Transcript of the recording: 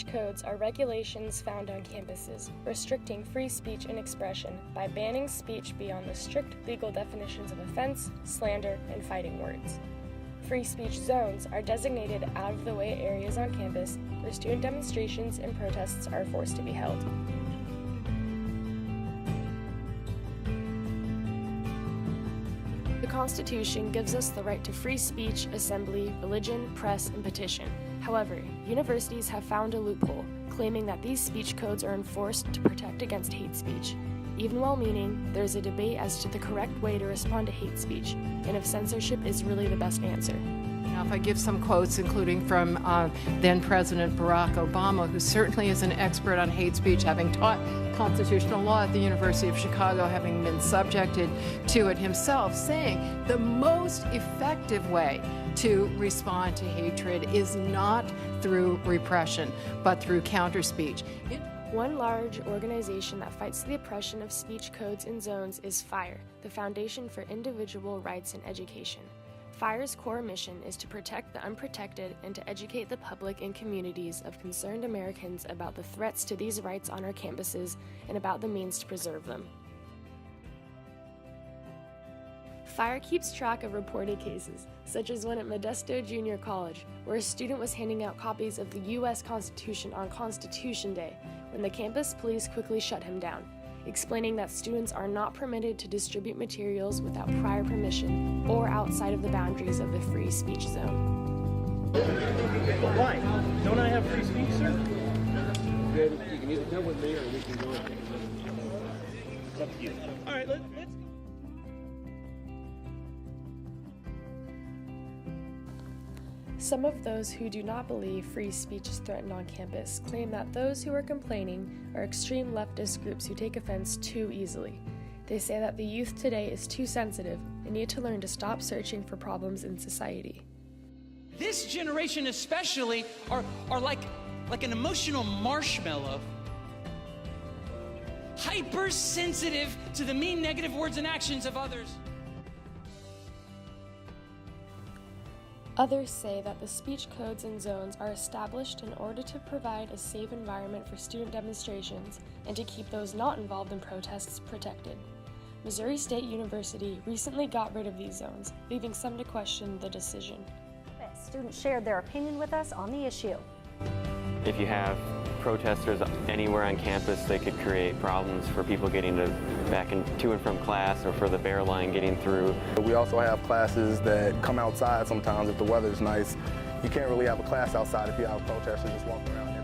speech codes are regulations found on campuses restricting free speech and expression by banning speech beyond the strict legal definitions of offense, slander, and fighting words. Free speech zones are designated out-of-the-way areas on campus where student demonstrations and protests are forced to be held. The Constitution gives us the right to free speech, assembly, religion, press, and petition. However, universities have found a loophole, claiming that these speech codes are enforced to protect against hate speech. Even well-meaning, there's a debate as to the correct way to respond to hate speech, and if censorship is really the best answer. Now, if I give some quotes, including from then-President Barack Obama, who certainly is an expert on hate speech, having taught constitutional law at the University of Chicago, having been subjected to it himself, saying the most effective way to respond to hatred is not through repression, but through counter-speech. One large organization that fights the oppression of speech codes and zones is FIRE, the Foundation for Individual Rights and Education. FIRE's core mission is to protect the unprotected and to educate the public and communities of concerned Americans about the threats to these rights on our campuses and about the means to preserve them. FIRE keeps track of reported cases, such as one at Modesto Junior College, where a student was handing out copies of the U.S. Constitution on Constitution Day, when the campus police quickly shut him down, explaining that students are not permitted to distribute materials without prior permission or outside of the boundaries of the free speech zone. Why? Don't I have free speech, sir? You can either come with me or we can go. It's up to you. All right, let's go. Some of those who do not believe free speech is threatened on campus claim that those who are complaining are extreme leftist groups who take offense too easily. They say that the youth today is too sensitive and need to learn to stop searching for problems in society. This generation especially are like an emotional marshmallow, hypersensitive to the mean, negative words and actions of others. Others say that the speech codes and zones are established in order to provide a safe environment for student demonstrations and to keep those not involved in protests protected. Missouri State University recently got rid of these zones, leaving some to question the decision. Students shared their opinion with us on the issue. If you have protesters anywhere on campus, they could create problems for people getting to and from class, or for the bear line getting through. We also have classes that come outside sometimes if the weather's nice. You can't really have a class outside if you have protesters just walking around here.